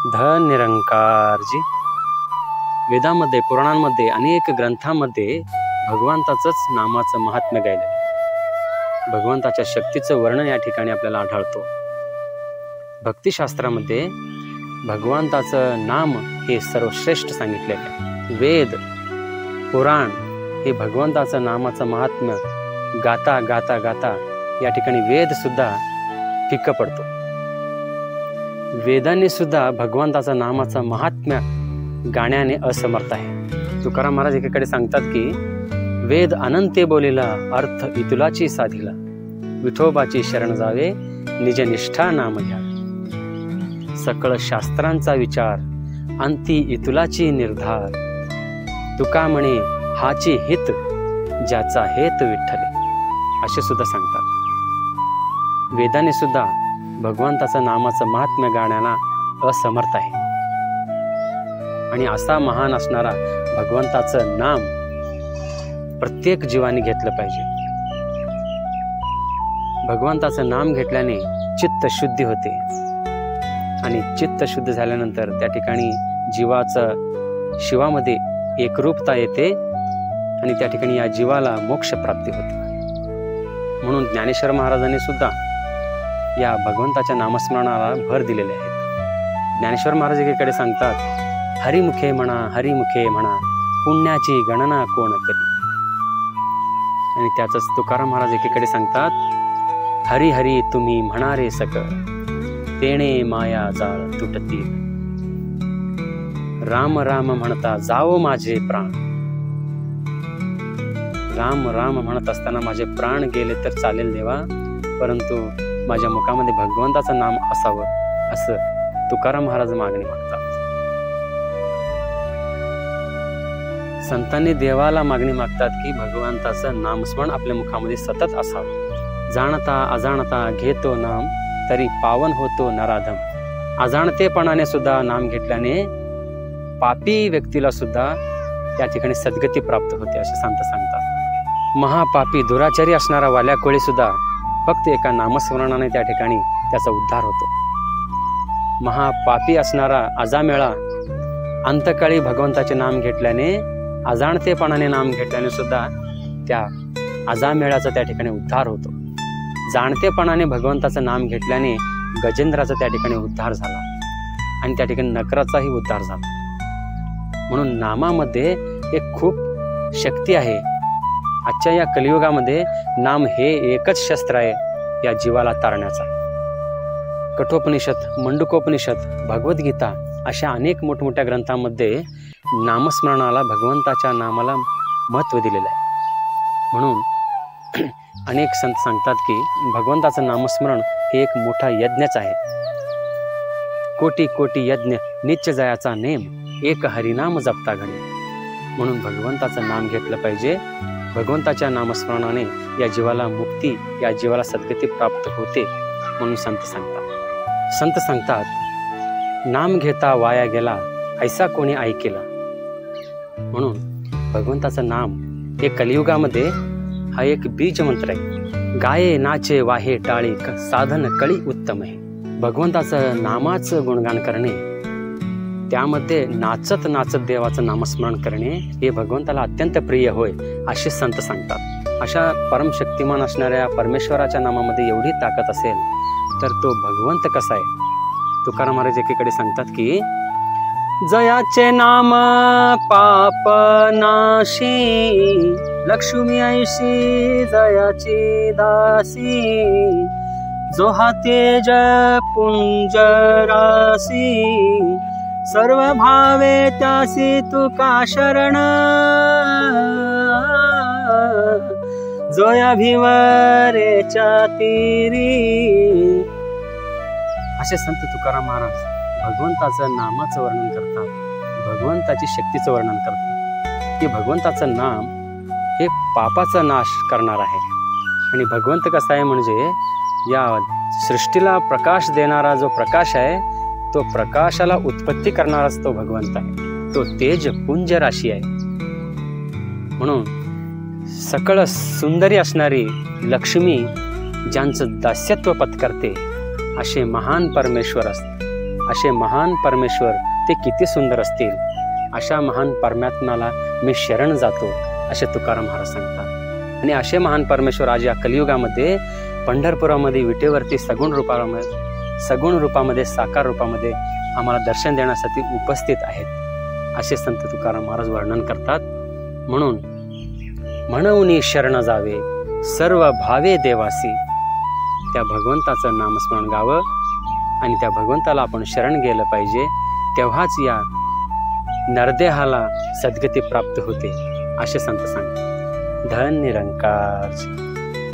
निरंकारजी. वेदामध्ये, पुराणांमध्ये, अनेक ग्रंथांमध्ये भगवंताचंच नामाचं महात्म्य गायलेलं आहे. भगवंताच्या शक्तीचं वर्णन या ठिकाणी आपल्याला आढळतो. भक्तिशास्त्रामध्ये भगवंताचं नाम हे सर्वश्रेष्ठ सांगितलेलं आहे. वेद, पुराण हे भगवंताचं नामाचं महात्म्य गाता गाता गाता या ठिकाणी वेद सुद्धा फिक्क पडतो. वेदांनी सुद्धा भगवंताचं नामाचं महात्म्य गाण्याने असमर्थ आहे. तुकाराम महाराज एकीकडे सांगतात की वेद अनंते बोलिला, अर्थ इतुलाची साधिला, विठोबाची शरण जावे, निज निष्ठा नाम घ्यावे. सकळ शास्त्रांचा विचार, अंती इतुलाची निर्धार, तुका म्हणे हाची हित, ज्याचा हेत विठ्ठले, असे सुद्धा सांगतात. वेदाने सुद्धा भगवंताचं नामाचं महात्म्य गाण्याला असमर्थ आहे. आणि असा महान असणारा भगवंताचं नाम प्रत्येक जीवाने घेतलं पाहिजे. भगवंताचं नाम घेतल्याने चित्त शुद्धी होते आणि चित्त शुद्ध झाल्यानंतर त्या ठिकाणी जीवाचं शिवामध्ये एकरूपता येते आणि त्या ठिकाणी या जीवाला मोक्ष प्राप्ती होते. म्हणून ज्ञानेश्वर महाराजांनी सुद्धा या भगवंताच्या नामस्मरणाला भर दिलेले आहेत. ज्ञानेश्वर महाराज एकीकडे सांगतात, हरिमुखे म्हणा, हरिमुखे म्हणा, पुण्याची गणना कोण करी. आणि त्याच तुकाराम महाराज एकीकडे सांगतात, हरी हरी तुम्ही म्हणारे सकळ, तेणे माया जाळ तुटतील. राम राम म्हणता जाओ माझे प्राण. राम राम म्हणत असताना माझे प्राण गेले तर चालेल देवा, परंतु माझ्या मुखामध्ये भगवंताचं नाम असावं, असं तुकाराम महाराज मागणी मागतात. संतांनी देवाला मागणी मागतात की भगवंताचं नामस्मरण आपल्या मुखामध्ये सतत असावं. जाणता अजाणता घेतो नाम, तरी पावन होतो नराधम. अजाणतेपणाने सुद्धा नाम घेतल्याने पापी व्यक्तीला सुद्धा त्या ठिकाणी सद्गती प्राप्त होते, असे संत सांगतात. महापापी दुराचारी असणारा वाल्या कोळी सुद्धा फक्त एका नामस्मरणाने त्या ठिकाणी त्याचा उद्धार होतो. महापापी असणारा अजामेळा अंतकाळी भगवंताचे नाम घेतल्याने, अजाणतेपणाने नाम घेतल्याने सुद्धा त्या अजामेळाचा त्या ठिकाणी उद्धार होतो. जाणतेपणाने भगवंताचं नाम घेतल्याने गजेंद्राचा त्या ठिकाणी उद्धार झाला आणि त्या ठिकाणी नकराचाही उद्धार झाला. म्हणून नामामध्ये एक खूप शक्ती आहे. आजच्या या कलियुगामध्ये नाम हे एकच शस्त्र आहे या जीवाला तारण्याचा. कठोपनिषद, मंडुकोपनिषद, भगवद्गीता अशा अनेक मोठमोठ्या ग्रंथांमध्ये नामस्मरणाला, भगवंताच्या नामाला महत्त्व दिलेलं आहे. म्हणून अनेक संत सांगतात की भगवंताचं नामस्मरण हे एक मोठा यज्ञच आहे. कोटी कोटी यज्ञ नित्य जयाचा नेम, एक हरिनाम जपता घडी. म्हणून भगवंताचं नाम घेतलं पाहिजे. भगवंताच्या नामस्मरणाने या जीवाला मुक्ती, या जीवाला सद्गती प्राप्त होते म्हणून संत सांगतात, नाम घेता वाया गेला, ऐसा कोणी ऐकेला. म्हणून भगवंताचं नाम हे कलियुगामध्ये हा एक बीज मंत्र आहे. गाये नाचे वाहे टाळी, साधन कळी उत्तम आहे. भगवंताचं नामाचं गुणगान करणे, त्यामध्ये नाचत नाचत देवाचं नामस्मरण करणे हे भगवंताला अत्यंत प्रिय होय, असे संत सांगतात. अशा परमशक्तिमान असणाऱ्या परमेश्वराच्या नामामध्ये एवढी ताकद असेल तर तो भगवंत कसा आहे. तुकाराम महाराज एकीकडे सांगतात की जयाचे नाम पाप नाशी, लक्ष्मी ऐशी जयाची दासी, जो हा तेज पुंज रासी, सर्व भावे त्यासी तुका शरण, जोया भिवरेच्या तीरी. असे संत तुकाराम महाराज भगवंताचं नामाचं वर्णन करतात, भगवंताची शक्तीचं वर्णन करतात की भगवंताचं नाम हे पापाचा नाश करणार आहे. आणि भगवंत कसा आहे म्हणजे या सृष्टीला प्रकाश देणारा जो प्रकाश आहे, तो प्रकाशाला उत्पत्ती करणाराच तो भगवंत आहे. तो तेज पुंज राशी आहे. म्हणून सकळ सुंदरी असणारी लक्ष्मी ज्यांचं दास्यत्व पत्करते असे महान परमेश्वर असते, असे महान परमेश्वर ते किती सुंदर असतील, अशा महान परमात्म्याला मी शरण जातो असे तुकाराम महाराज सांगतात. आणि असे महान परमेश्वर आज या कलियुगामध्ये पंढरपुरामध्ये विटेवरती सगुण रूपामध्ये साकार रूपामध्ये आम्हाला दर्शन देण्यासाठी उपस्थित आहेत असे संत तुकाराम महाराज वर्णन करतात. म्हणून शरण जावे सर्व भावे देवासी. त्या भगवंताचं नामस्मरण गावं आणि त्या भगवंताला आपण शरण गेलं पाहिजे, तेव्हाच या नरदेहाला सद्गती प्राप्त होते असे संत सांगतात. धन निरंकार.